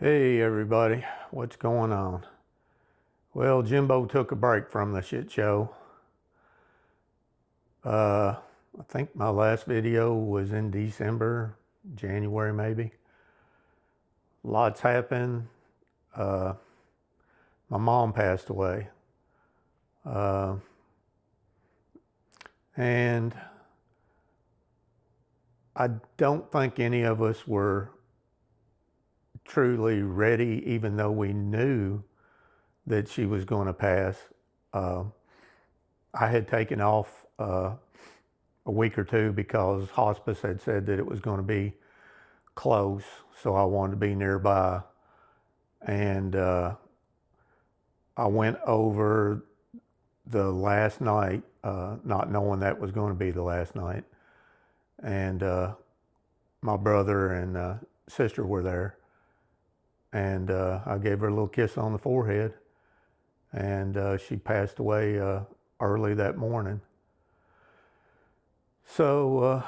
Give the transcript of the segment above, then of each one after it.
Hey everybody, what's going on? Well, Jimbo took a break from the shit show. I think my last video was in December, January maybe. Lots happened. Uh, my mom passed away. Uh, and I don't think any of us were truly ready, even though we knew that she was going to pass. Uh, I had taken off a week or two because hospice had said that it was going to be close, so I wanted to be nearby. And I went over the last night, not knowing that was going to be the last night. And my brother and sister were there. And I gave her a little kiss on the forehead. And she passed away early that morning. So,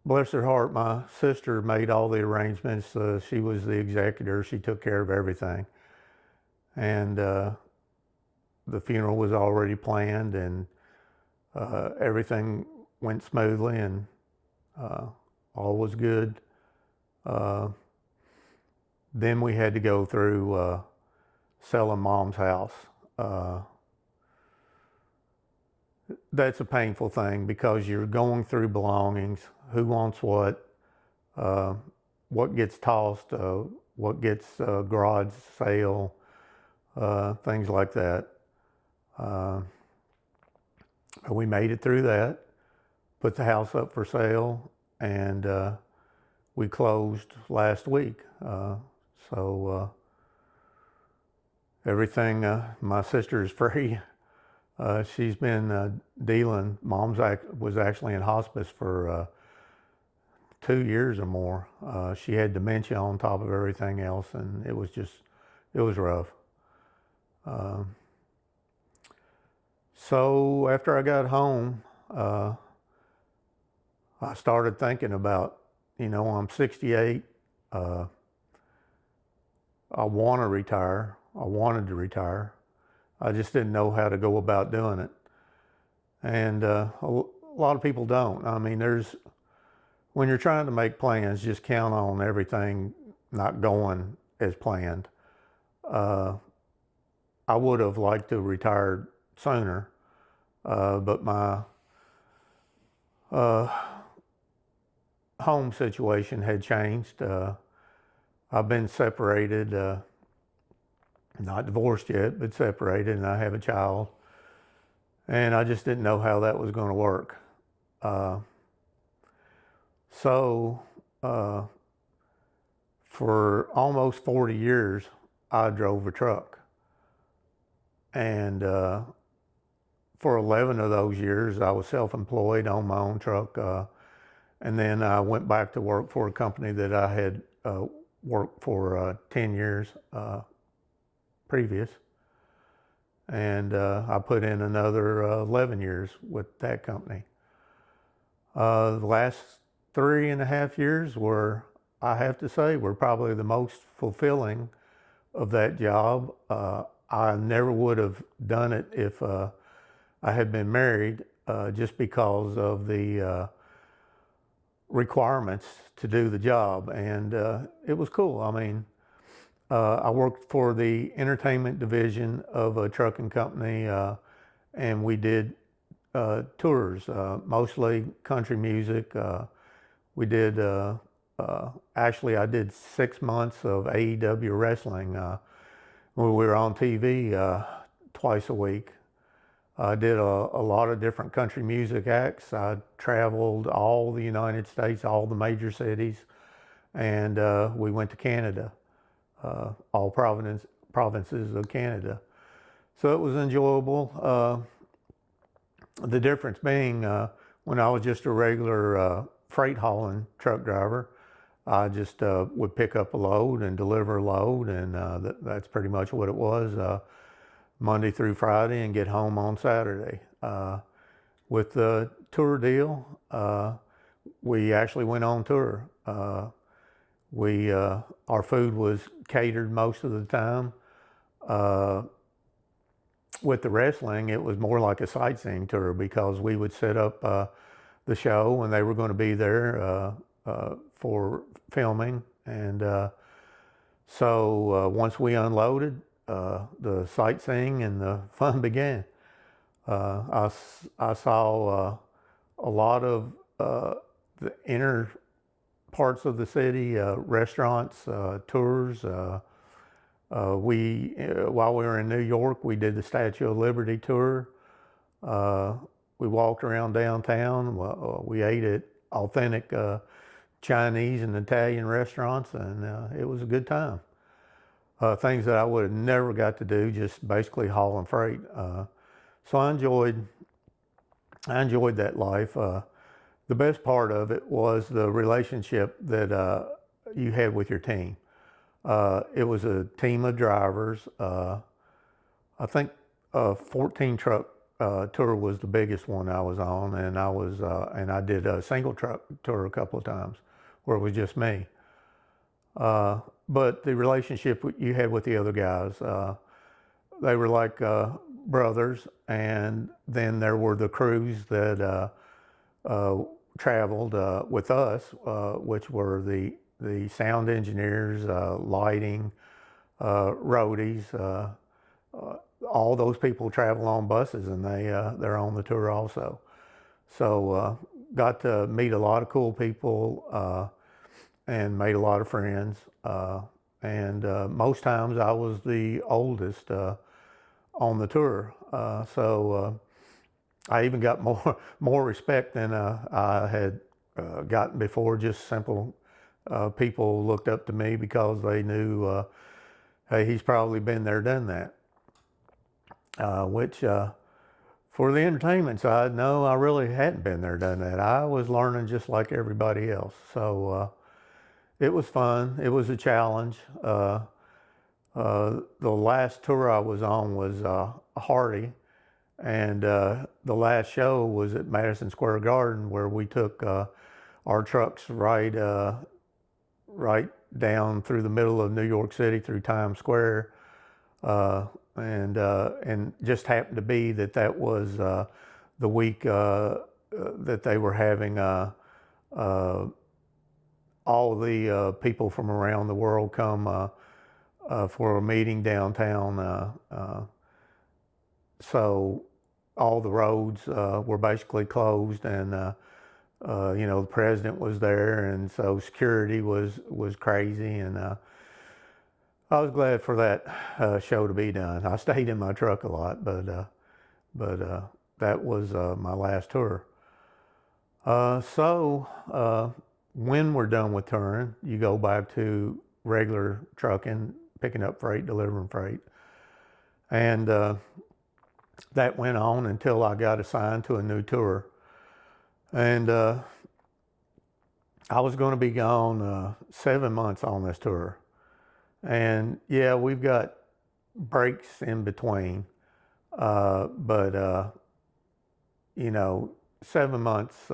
bless her heart, my sister made all the arrangements. She was the executor. She took care of everything. And the funeral was already planned, and everything went smoothly, and all was good. Then we had to go through selling Mom's house. That's a painful thing because you're going through belongings, who wants what gets tossed, what gets garage sale, things like that. We made it through that, put the house up for sale, and we closed last week. So everything, my sister is free. She's been dealing. Was actually in hospice for 2 years or more. She had dementia on top of everything else, and it was rough. So after I got home, I started thinking about, I'm 68. I want to retire. I wanted to retire. I just didn't know how to go about doing it. And a lot of people don't. I mean, when you're trying to make plans, just count on everything not going as planned. I would have liked to have retired sooner, but my home situation had changed. I've been separated, not divorced yet, but separated, and I have a child. And I just didn't know how that was going to work. So for almost 40 years, I drove a truck. And for 11 of those years, I was self-employed on my own truck. And then I went back to work for a company that I had worked for 10 years previous. And I put in another 11 years with that company. The last 3.5 years I have to say, were probably the most fulfilling of that job. I never would have done it if I had been married, just because of the requirements to do the job. And it was cool. I mean, I worked for the entertainment division of a trucking company, and we did tours, mostly country music. We did, actually, I did 6 months of AEW wrestling. We were on TV twice a week. I did a lot of different country music acts. I traveled all the United States, all the major cities, and we went to Canada, all provinces of Canada. So it was enjoyable. The difference being, when I was just a regular freight hauling truck driver, I just would pick up a load and deliver a load, and that's pretty much what it was, Monday through Friday, and get home on Saturday. With the tour deal, we actually went on tour. Our food was catered most of the time. Uh, with the wrestling, it was more like a sightseeing tour because we would set up the show when they were going to be there for filming. And once we unloaded, the sightseeing and the fun began. I saw a lot of the inner parts of the city, restaurants, tours. While we were in New York, we did the Statue of Liberty tour. We walked around downtown. We ate at authentic Chinese and Italian restaurants, and it was a good time. Things that I would have never got to do, just basically hauling freight. So I enjoyed that life. The best part of it was the relationship that you had with your team. It was a team of drivers. I think a 14 truck tour was the biggest one I was on, and I did a single truck tour a couple of times where it was just me. But the relationship you had with the other guys, they were like brothers. And then there were the crews that traveled with us, which were the sound engineers, lighting, roadies. All those people travel on buses, and they're on the tour also. So got to meet a lot of cool people and made a lot of friends. And most times I was the oldest on the tour. I even got more respect than I had gotten before. Just simple people looked up to me because they knew, hey, he's probably been there, done that. Which for the entertainment side, no, I really hadn't been there, done that. I was learning just like everybody else. So it was fun. It was a challenge. The last tour I was on was Hardy. And the last show was at Madison Square Garden, where we took our trucks right down through the middle of New York City through Times Square, and just happened to be that was the week that they were having all the people from around the world come for a meeting downtown. So all the roads were basically closed, and the president was there, and so security was crazy, and I was glad for that show to be done. I stayed in my truck a lot, but that was my last tour. When we're done with touring, you go back to regular trucking, picking up freight, delivering freight, and that went on until I got assigned to a new tour. And I was going to be gone 7 months on this tour. And yeah, we've got breaks in between. But 7 months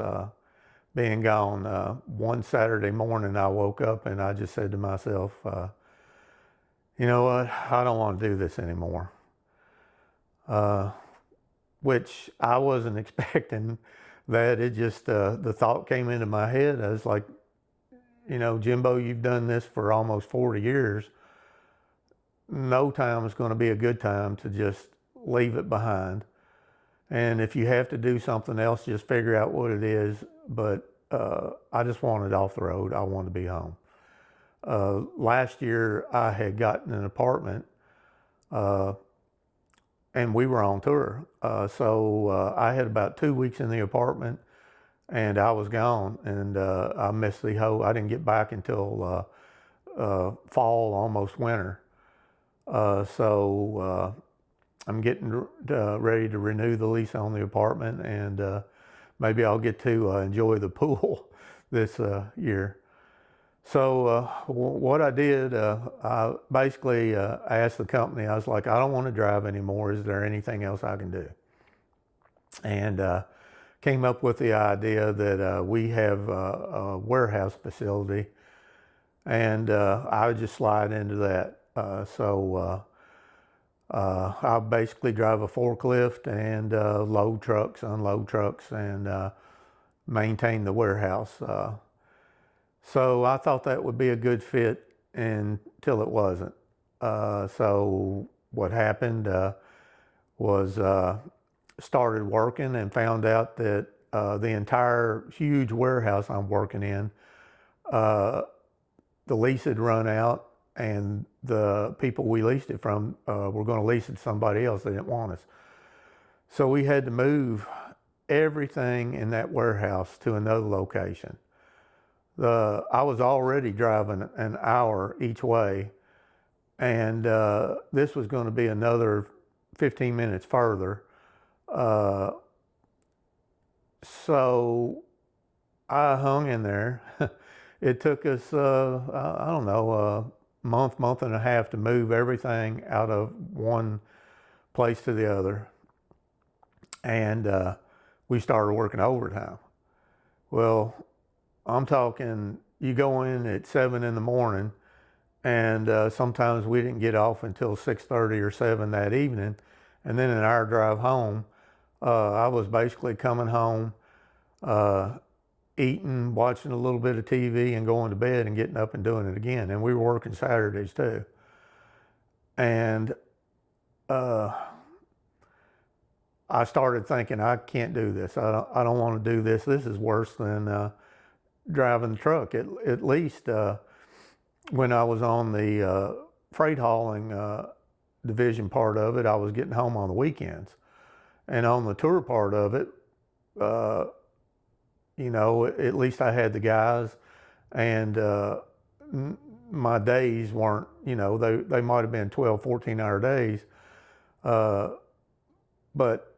being gone, one Saturday morning I woke up and I just said to myself, you know what, I don't want to do this anymore. Which I wasn't expecting that. It just, the thought came into my head. I was like, Jimbo, you've done this for almost 40 years. No time is going to be a good time to just leave it behind. And if you have to do something else, just figure out what it is. But I just wanted off the road. I wanted to be home. Last year, I had gotten an apartment, and we were on tour. So I had about 2 weeks in the apartment, and I was gone. And I missed I didn't get back until fall, almost winter. I'm getting ready to renew the lease on the apartment, and maybe I'll get to enjoy the pool this year. So what I did, I basically asked the company, I was like, I don't want to drive anymore. Is there anything else I can do? And came up with the idea that we have a warehouse facility and I would just slide into that. I basically drive a forklift and load trucks, unload trucks, and maintain the warehouse. So I thought that would be a good fit until it wasn't. So what happened was started working and found out that the entire huge warehouse I'm working in, the lease had run out, and the people we leased it from were going to lease it to somebody else. They didn't want us. So we had to move everything in that warehouse to another location. I was already driving an hour each way, and this was going to be another 15 minutes further. So I hung in there. It took us, I don't know, a month and a half to move everything out of one place to the other. And we started working overtime. Well, I'm talking, you go in at 7 in the morning, and sometimes we didn't get off until 6:30 or 7 that evening. And then an hour drive home, I was basically coming home, eating, watching a little bit of TV, and going to bed and getting up and doing it again. And we were working Saturdays too. And I started thinking, I can't do this. I don't want to do this. This is worse than driving the truck. At least when I was on the freight hauling division part of it, I was getting home on the weekends. And on the tour part of it, at least I had the guys, and my days weren't, they might have been 12, 14-hour days, but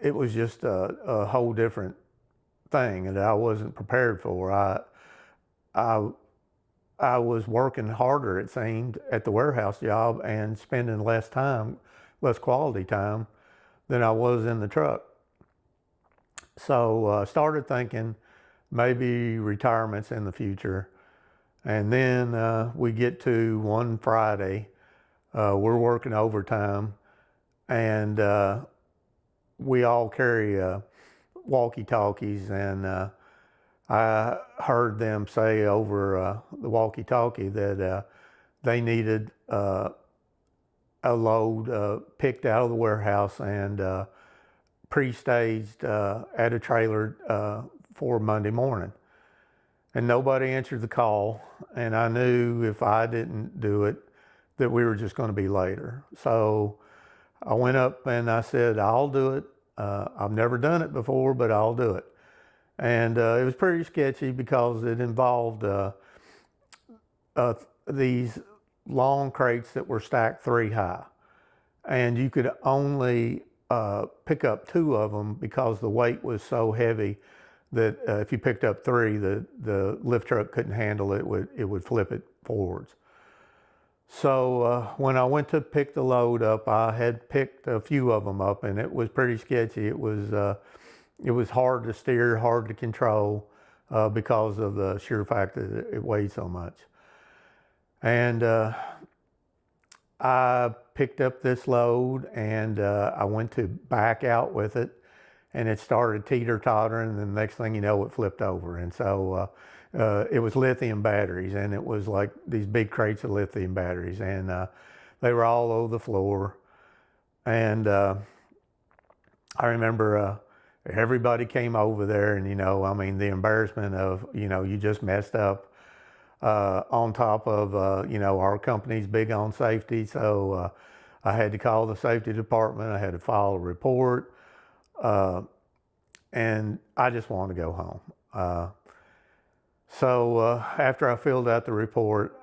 it was just a whole different thing that I wasn't prepared for. I was working harder, it seemed, at the warehouse job and spending less quality time than I was in the truck. So I started thinking maybe retirement's in the future. And then we get to one Friday, we're working overtime, and we all carry walkie-talkies, and I heard them say over the walkie-talkie that they needed a load picked out of the warehouse and pre-staged at a trailer for Monday morning. And nobody answered the call, and I knew if I didn't do it that we were just going to be later. So I went up and I said, I'll do it. I've never done it before, but I'll do it. And it was pretty sketchy because it involved these long crates that were stacked 3 high. And you could only pick up 2 of them because the weight was so heavy that if you picked up 3, the lift truck couldn't handle it. It would flip it forwards. So when I went to pick the load up, I had picked a few of them up, and it was pretty sketchy. It was hard to steer, hard to control because of the sheer fact that it weighed so much. And I picked up this load, and I went to back out with it, and it started teeter-tottering, and the next thing you know, it flipped over. And so it was lithium batteries, and it was like these big crates of lithium batteries, and they were all over the floor. And I remember everybody came over there, and the embarrassment of you just messed up, on top of our company's big on safety. So I had to call the safety department. I had to file a report, and I just wanted to go home. So after I filled out the report,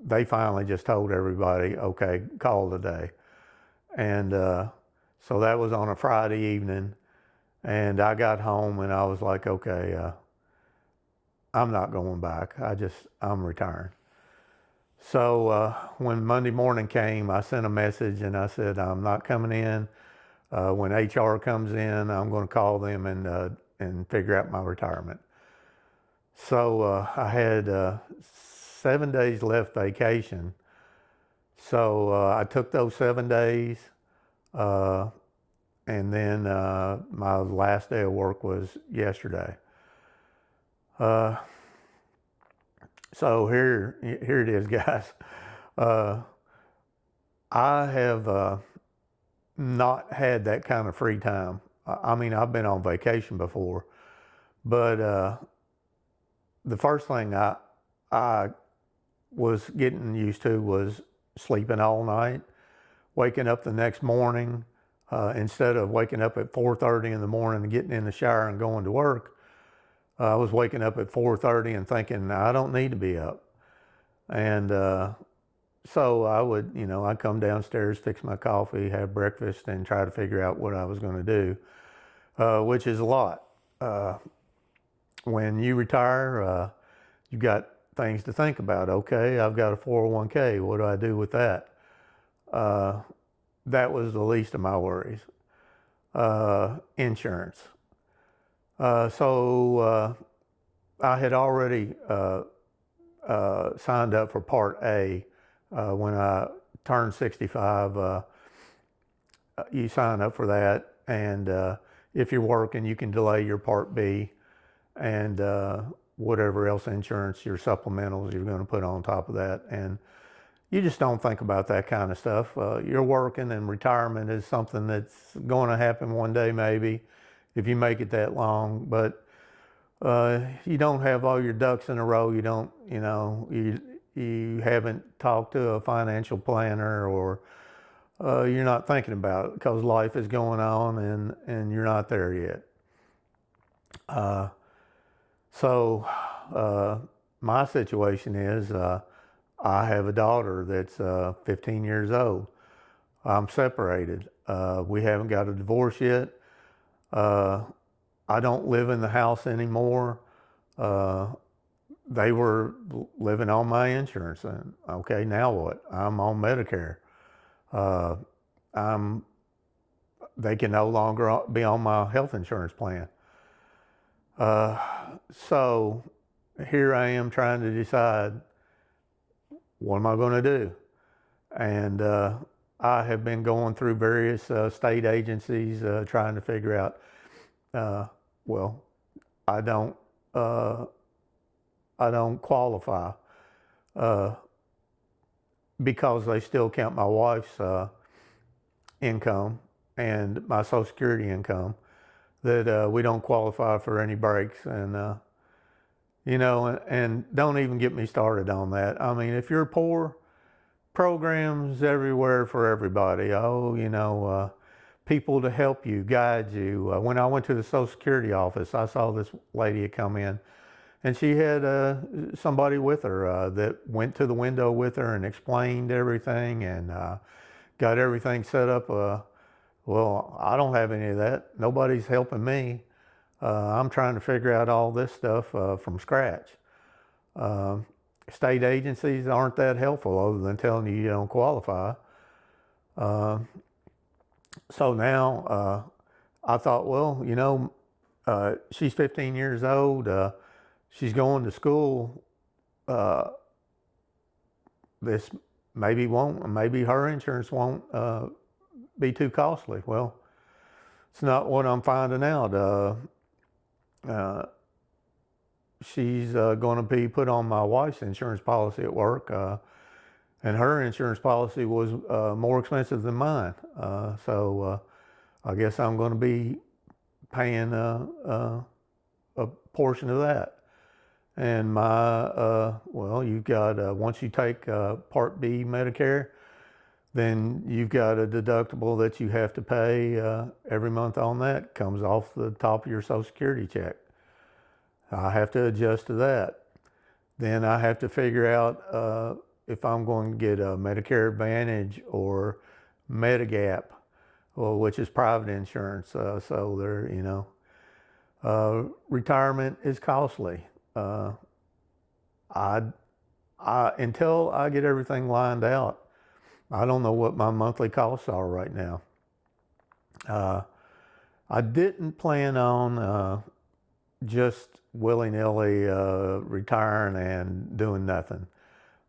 they finally just told everybody, okay, call it a day. And so that was on a Friday evening, and I got home and I was like, okay, I'm not going back. I'm retiring. So when Monday morning came, I sent a message and I said, I'm not coming in. When HR comes in, I'm going to call them and figure out my retirement. So I had 7 days left vacation. So I took those 7 days, uh, and then my last day of work was yesterday. Uh, so here it is, guys. Uh, I have not had that kind of free time. I mean, I've been on vacation before, but the first thing I was getting used to was sleeping all night, waking up the next morning. Instead of waking up at 4:30 in the morning and getting in the shower and going to work, I was waking up at 4:30 and thinking, I don't need to be up. And so I would, I'd come downstairs, fix my coffee, have breakfast, and try to figure out what I was going to do, which is a lot. When you retire, you've got things to think about. Okay, I've got a 401k. What do I do with that? That was the least of my worries. Insurance. So I had already signed up for Part A when I turned 65. You sign up for that, and if you're working, you can delay your Part B and whatever else insurance, your supplementals you're going to put on top of that. And you just don't think about that kind of stuff. You're working, and retirement is something that's going to happen one day, maybe, if you make it that long. But you don't have all your ducks in a row. You don't, you haven't talked to a financial planner, or you're not thinking about it because life is going on, and you're not there yet. So my situation is I have a daughter that's 15 years old. I'm separated. We haven't got a divorce yet. I don't live in the house anymore. They were living on my insurance, and okay, now what? I'm on Medicare. They can no longer be on my health insurance plan. So here I am trying to decide, what am I going to do? And I have been going through various state agencies trying to figure out, well, I don't qualify because they still count my wife's income and my Social Security income, that we don't qualify for any breaks. And and don't even get me started on that. I mean, if you're poor, programs everywhere for everybody. Oh, people to help you, guide you. When I went to the Social Security office, I saw this lady come in, and she had somebody with her that went to the window with her and explained everything, and got everything set up. Well, I don't have any of that. Nobody's helping me. I'm trying to figure out all this stuff from scratch. State agencies aren't that helpful, other than telling you don't qualify. So now I thought, well, she's 15 years old. She's going to school. This maybe her insurance won't be too costly. Well, it's not what I'm finding out. She's going to be put on my wife's insurance policy at work, and her insurance policy was more expensive than mine. So I guess I'm going to be paying a portion of that. And you've got, once you take Part B Medicare, then you've got a deductible that you have to pay every month on that. Comes off the top of your Social Security check. I have to adjust to that. Then I have to figure out if I'm going to get a Medicare Advantage or Medigap, which is private insurance. So there, retirement is costly. Until I get everything lined out, I don't know what my monthly costs are right now. I didn't plan on just willy-nilly retiring and doing nothing.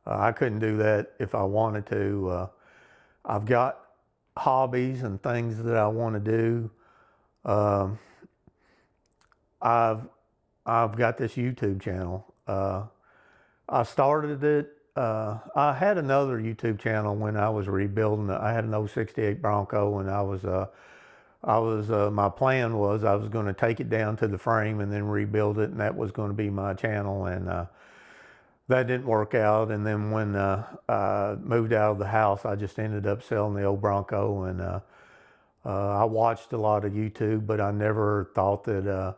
I couldn't do that if I wanted to. I've got hobbies and things that I want to do. Um, I've I've got this YouTube channel. I started it. I had another YouTube channel when I was rebuilding. I had an '68 Bronco, and my plan was I was going to take it down to the frame and then rebuild it, and that was going to be my channel. And that didn't work out. And then when I moved out of the house, I just ended up selling the old Bronco. And I watched a lot of YouTube, but I never thought that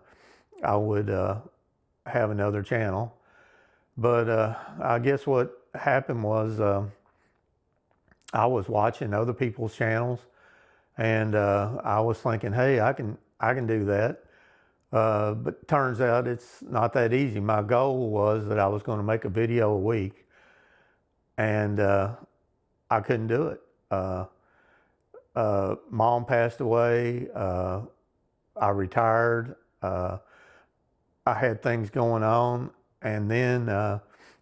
I would have another channel. But I guess what happened was I was watching other people's channels, and I was thinking, hey, I can do that. But turns out it's not that easy. My goal was that I was going to make a video a week, and I couldn't do it. Mom passed away. I retired. I had things going on, and then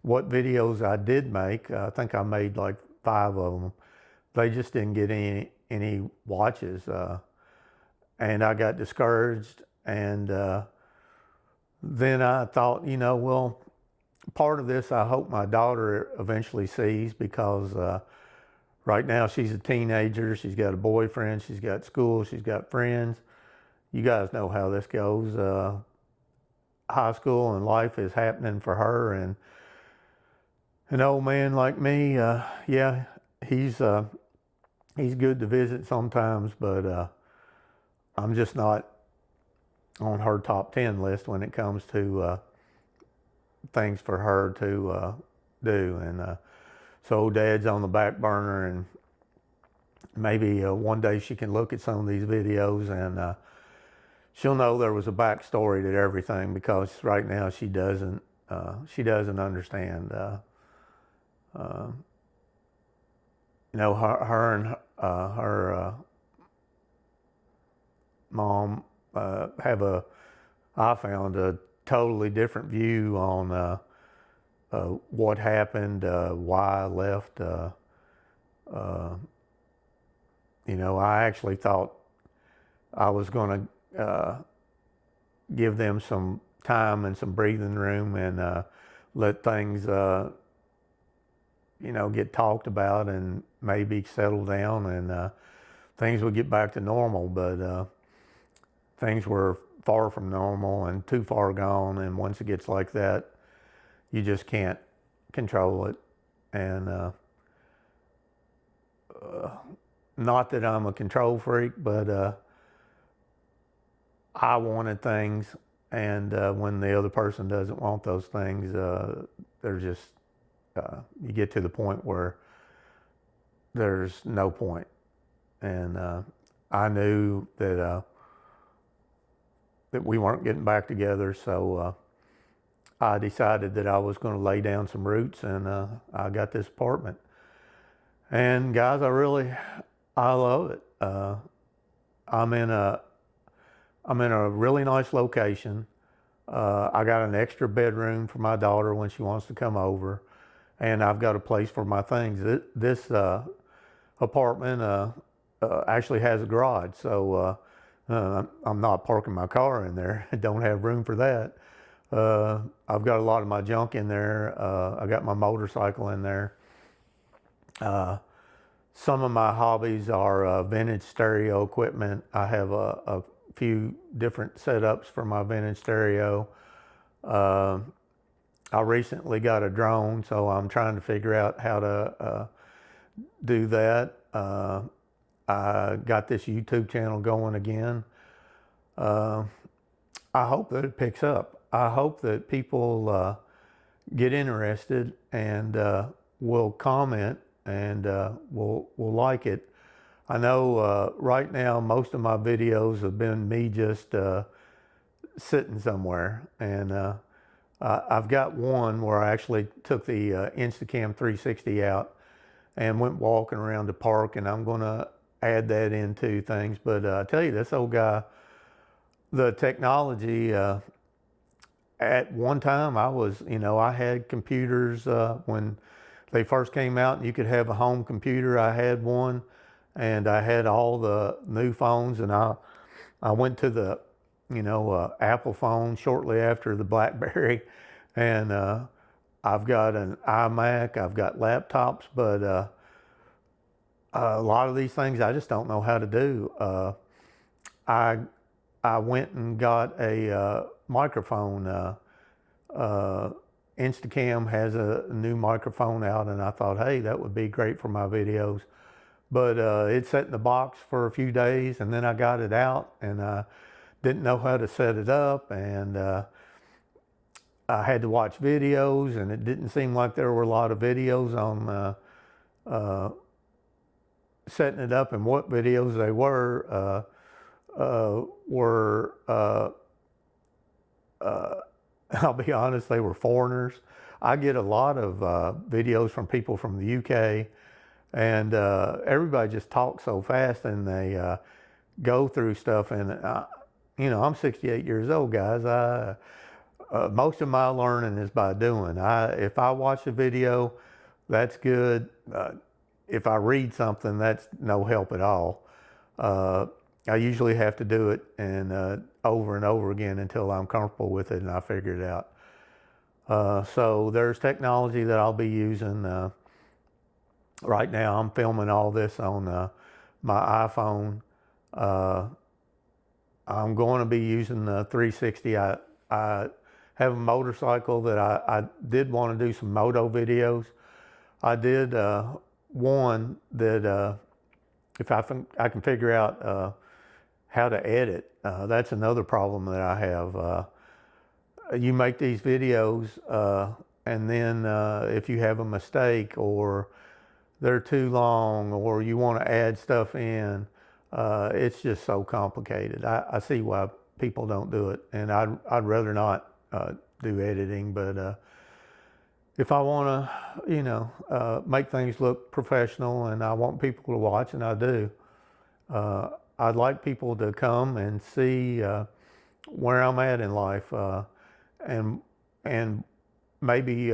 what videos I did make, I think I made like 5 of them. They just didn't get any watches, and I got discouraged. And then I thought, well, part of this I hope my daughter eventually sees, because right now she's a teenager. She's got a boyfriend. She's got school. She's got friends. You guys know how this goes. High school and life is happening for her, and an old man like me, yeah, he's good to visit sometimes, but I'm just not on her top 10 list when it comes to things for her to do. And so Dad's on the back burner, and maybe one day she can look at some of these videos, and she'll know there was a backstory to everything, because right now she doesn't understand. Her and her mom have I found a totally different view on what happened, why I left. I actually thought I was going to give them some time and some breathing room, and let things, get talked about and maybe settle down, and things would get back to normal. But things were far from normal and too far gone. And once it gets like that, you just can't control it. And not that I'm a control freak, but I wanted things, and when the other person doesn't want those things, they're just, you get to the point where there's no point. And I knew that that we weren't getting back together, so I decided that I was going to lay down some roots, and I got this apartment. And guys, I love it. I'm in a really nice location. I got an extra bedroom for my daughter when she wants to come over, and I've got a place for my things. This apartment actually has a garage, so I'm not parking my car in there. I don't have room for that. I've got a lot of my junk in there. I got my motorcycle in there. Some of my hobbies are vintage stereo equipment. I have a few different setups for my vintage stereo. I recently got a drone, so I'm trying to figure out how to do that. I got this YouTube channel going again. I hope that it picks up. I hope that people get interested and will comment and will like it. I know right now most of my videos have been me just sitting somewhere, and I've got one where I actually took the Instacam 360 out and went walking around the park, and I'm going to add that into things. But I tell you, this old guy, the technology at one time I was, I had computers when they first came out and you could have a home computer. I had one, and I had all the new phones, and I went to the, Apple phone shortly after the BlackBerry, and I've got an iMac, I've got laptops, but a lot of these things I just don't know how to do. I I went and got a microphone. Instacam has a new microphone out, and I thought, hey, that would be great for my videos. But it sat in the box for a few days, and then I got it out, and I didn't know how to set it up, and I had to watch videos, and it didn't seem like there were a lot of videos on setting it up, and what videos they were I'll be honest, they were foreigners. I get a lot of videos from people from the UK, and everybody just talks so fast, and they go through stuff. And I'm 68 years old, guys. Most of my learning is by doing. If I watch a video, that's good. If I read something, that's no help at all. I usually have to do it and over and over again until I'm comfortable with it and I figure it out. So there's technology that I'll be using. Right now I'm filming all this on my iPhone. I'm going to be using the 360. I have a motorcycle that I did want to do some moto videos. I did one that if I can figure out how to edit. That's another problem that I have. You make these videos and then if you have a mistake or they're too long or you want to add stuff in, it's just so complicated. I see why people don't do it, and I'd rather not do editing, but if I want to, make things look professional and I want people to watch, and I do, I'd like people to come and see where I'm at in life, and maybe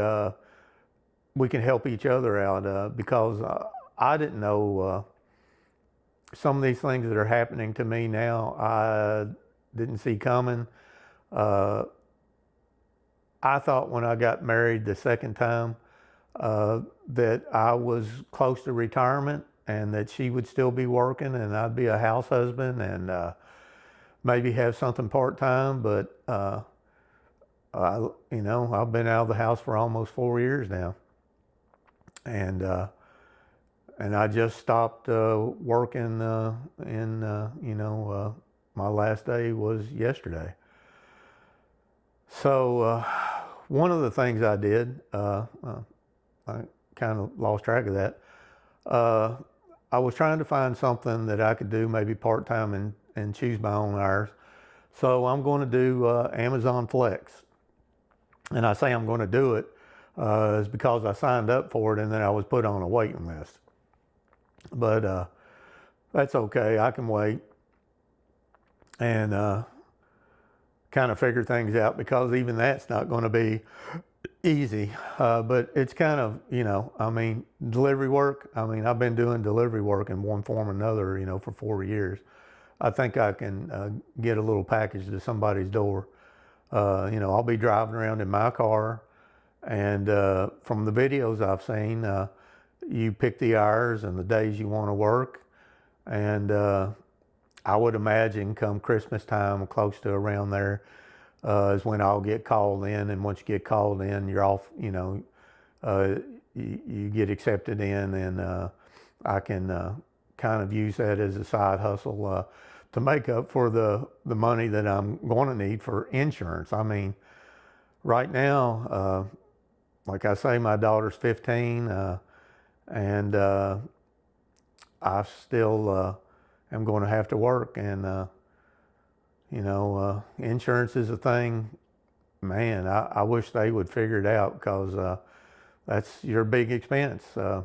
we can help each other out because I didn't know some of these things that are happening to me now. I didn't see coming. I thought when I got married the second time that I was close to retirement and that she would still be working and I'd be a house husband and maybe have something part-time. But I've been out of the house for almost 4 years now, and I just stopped working my last day was yesterday. So one of the things I did, I kind of lost track of that. I was trying to find something that I could do maybe part-time and choose my own hours. So I'm going to do Amazon Flex. And I say I'm going to do it is because I signed up for it and then I was put on a waiting list. But that's okay. I can wait and kind of figure things out, because even that's not going to be easy. But it's kind of, delivery work. I've been doing delivery work in one form or another, for 4 years. I think I can get a little package to somebody's door. I'll be driving around in my car, and from the videos I've seen, you pick the hours and the days you want to work, and I would imagine come Christmas time, close to around there, is when I'll get called in, and once you get called in, you're off. You get accepted in, and I can kind of use that as a side hustle to make up for the money that I'm going to need for insurance. Right now, like I say, my daughter's 15, and I still am going to have to work, and insurance is a thing. Man, I wish they would figure it out, because that's your big expense. I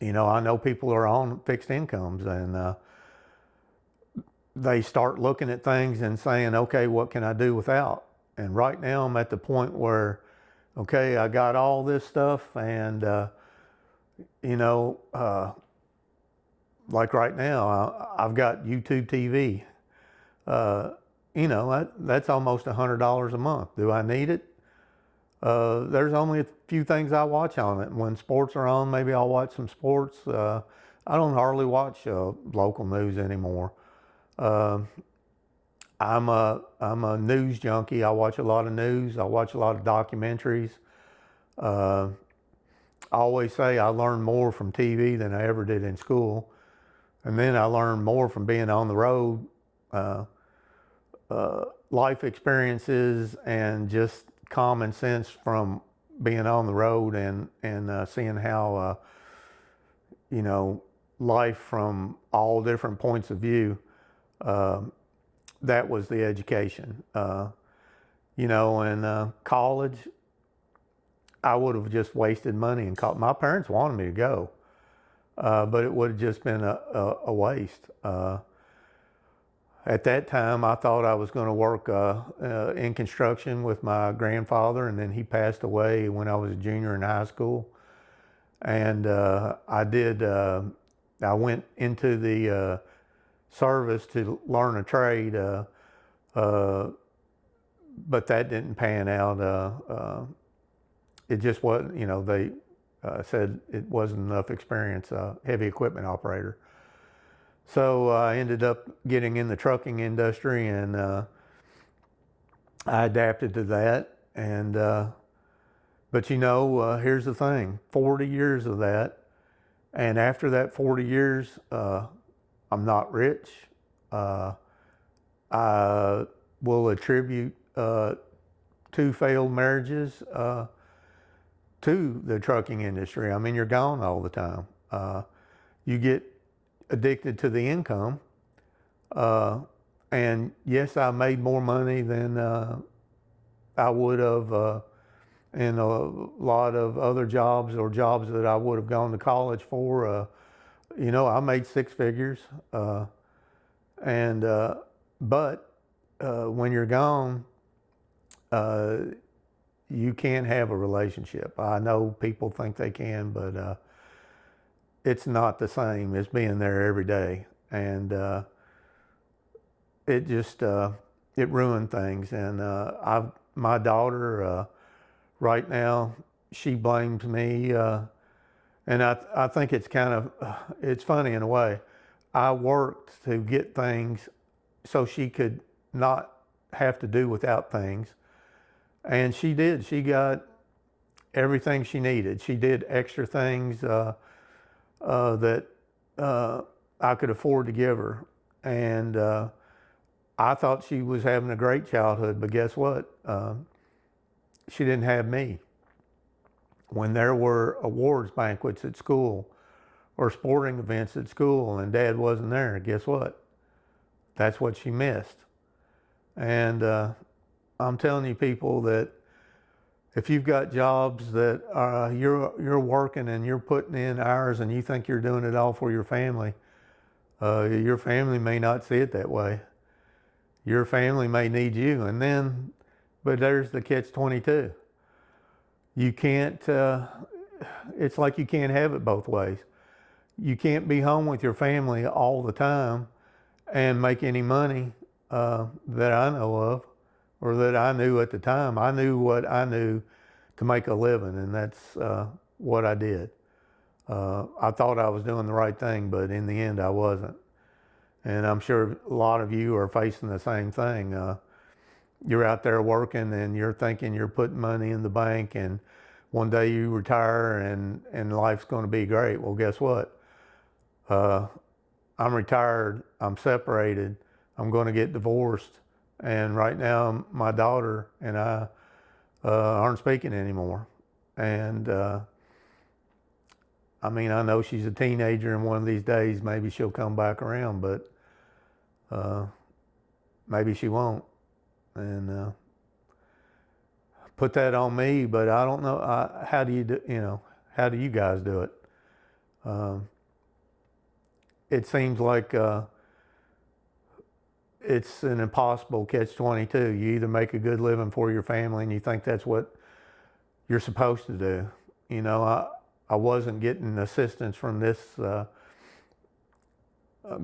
know people are on fixed incomes, and they start looking at things and saying, okay, what can I do without? And right now I'm at the point where, okay, I got all this stuff, and you know, like right now, I've got YouTube TV. Uh, you know, that's almost $100 a month. Do I need it? There's only a few things I watch on it. When sports are on, maybe I'll watch some sports. I don't hardly watch local news anymore. Uh, I'm a news junkie. I watch a lot of news. I watch a lot of documentaries. Uh, I always say I learn more from TV than I ever did in school. And then I learned more from being on the road, uh, life experiences, and just common sense from being on the road, and seeing how, you know, life from all different points of view. Uh, that was the education. You know, in college, I would have just wasted money in college. My parents wanted me to go, but it would have just been a waste. At that time, I thought I was going to work in construction with my grandfather, and then he passed away when I was a junior in high school. And I went into the service to learn a trade, but that didn't pan out. It just wasn't, you know, they said it wasn't enough experience, heavy equipment operator. So I ended up getting in the trucking industry, and I adapted to that. And but you know, here's the thing: 40 years of that, and after that 40 years, I'm not rich. I will attribute two failed marriages to the trucking industry. I mean, you're gone all the time. You get addicted to the income. And yes, I made more money than I would have in a lot of other jobs, or jobs that I would have gone to college for. You know, I made six figures. And but when you're gone, you can't have a relationship. I know people think they can, but it's not the same as being there every day. And it just it ruined things. And my daughter right now, she blames me, and I think it's kind of it's funny in a way. I worked to get things so she could not have to do without things, and she did. She got everything she needed. She did extra things that I could afford to give her, and I thought she was having a great childhood. But guess what? She didn't have me. When there were awards banquets at school or sporting events at school and Dad wasn't there, guess what? That's what she missed. And I'm telling you, people, that if you've got jobs that you're working and you're putting in hours and you think you're doing it all for your family may not see it that way. Your family may need you, and then, but there's the catch-22. You can't. It's like you can't have it both ways. You can't be home with your family all the time and make any money that I know of, or that I knew at the time. I knew what I knew to make a living, and that's what I did. I thought I was doing the right thing, but in the end I wasn't. And I'm sure a lot of you are facing the same thing. You're out there working and you're thinking you're putting money in the bank, and one day you retire and life's going to be great. Well, guess what? I'm retired, I'm separated, I'm going to get divorced, and right now my daughter and I aren't speaking anymore. And I mean, I know she's a teenager, and one of these days maybe she'll come back around, but maybe she won't. And put that on me, but I don't know. How do you do, how do you guys do it? It seems like it's an impossible catch-22. You either make a good living for your family and you think that's what you're supposed to do. You know, I wasn't getting assistance from this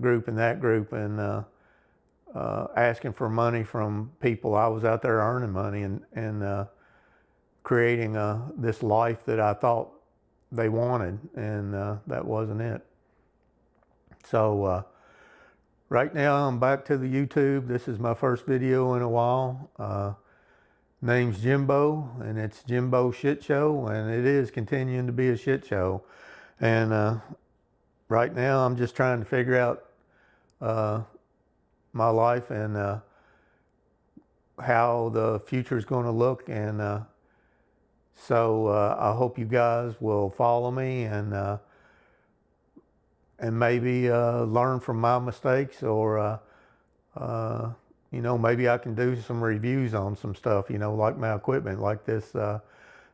group and that group, and asking for money from people. I was out there earning money and creating this life that I thought they wanted, and that wasn't it. So right now I'm back to the YouTube. This is my first video in a while. Name's Jimbo, and it's Jimbo Shit Show, and it is continuing to be a shit show. And right now I'm just trying to figure out my life and how the future is going to look. And so I hope you guys will follow me and maybe learn from my mistakes, or you know, maybe I can do some reviews on some stuff, you know, like my equipment, like this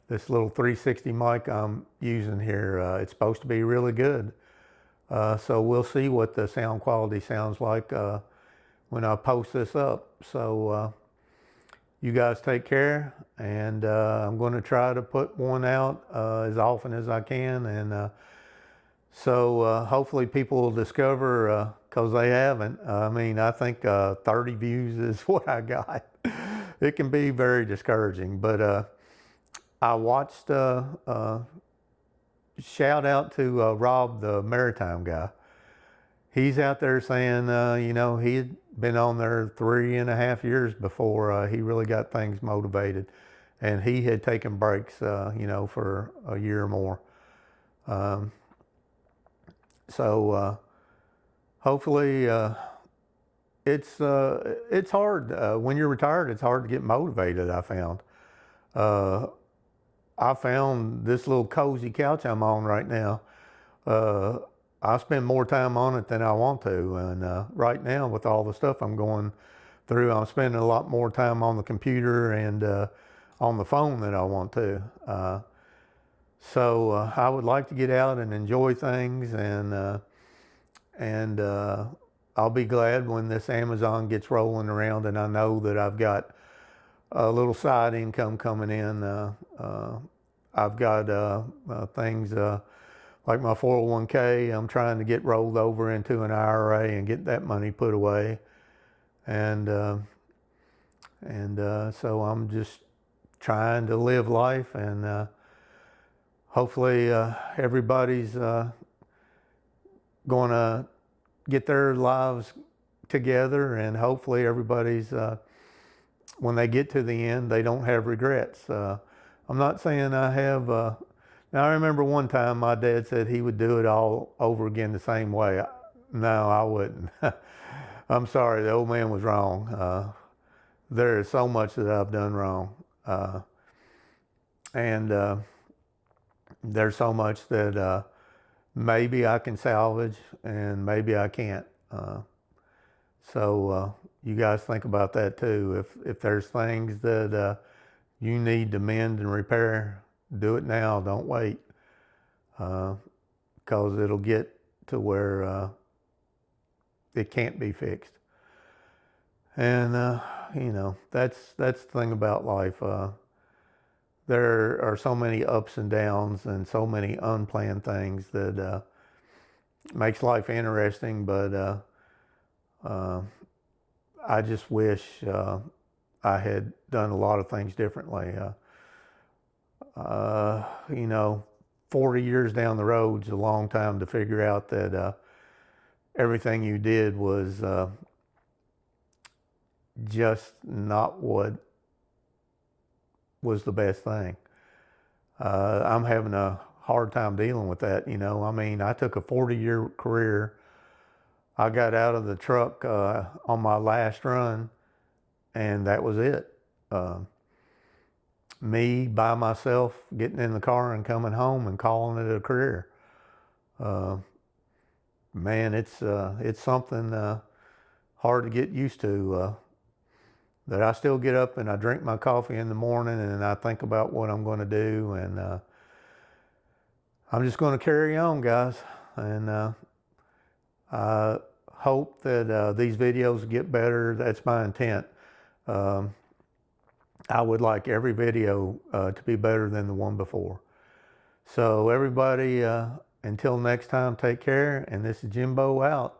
this little 360 mic I'm using here. It's supposed to be really good. So we'll see what the sound quality sounds like when I post this up. So you guys take care, and I'm going to try to put one out as often as I can, and so hopefully people will discover, because they haven't. I mean, I think 30 views is what I got. It can be very discouraging, but I watched, shout out to Rob, the Maritime guy. He's out there saying, you know, he had been on there 3.5 years before he really got things motivated. And he had taken breaks, you know, for a year or more. So hopefully it's hard. When you're retired, it's hard to get motivated, I found. I found this little cozy couch I'm on right now. I spend more time on it than I want to. And right now, with all the stuff I'm going through, I'm spending a lot more time on the computer and on the phone than I want to. So I would like to get out and enjoy things, and I'll be glad when this Amazon gets rolling around and I know that I've got a little side income coming in. I've got things like my 401k. I'm trying to get rolled over into an IRA and get that money put away, and so I'm just trying to live life, and hopefully everybody's going to get their lives together, and hopefully everybody's, when they get to the end, they don't have regrets. I'm not saying I have, now I remember one time my dad said he would do it all over again the same way. No, I wouldn't. I'm sorry, the old man was wrong. There is so much that I've done wrong. And there's so much that maybe I can salvage and maybe I can't. So you guys think about that too. If there's things that you need to mend and repair, do it now. Don't wait, because it'll get to where it can't be fixed. And you know, that's the thing about life. There are so many ups and downs and so many unplanned things that makes life interesting, but I just wish I had done a lot of things differently. You know, 40 years down the road's a long time to figure out that everything you did was just not what was the best thing. I'm having a hard time dealing with that, you know. I mean, I took a 40-year career. I got out of the truck on my last run, and that was it. Me by myself getting in the car and coming home and calling it a career. Man, it's something hard to get used to. That I still get up and I drink my coffee in the morning and I think about what I'm going to do, and I'm just going to carry on, guys. And I hope that these videos get better. That's my intent. I would like every video to be better than the one before. So everybody, until next time, take care. And this is Jimbo out.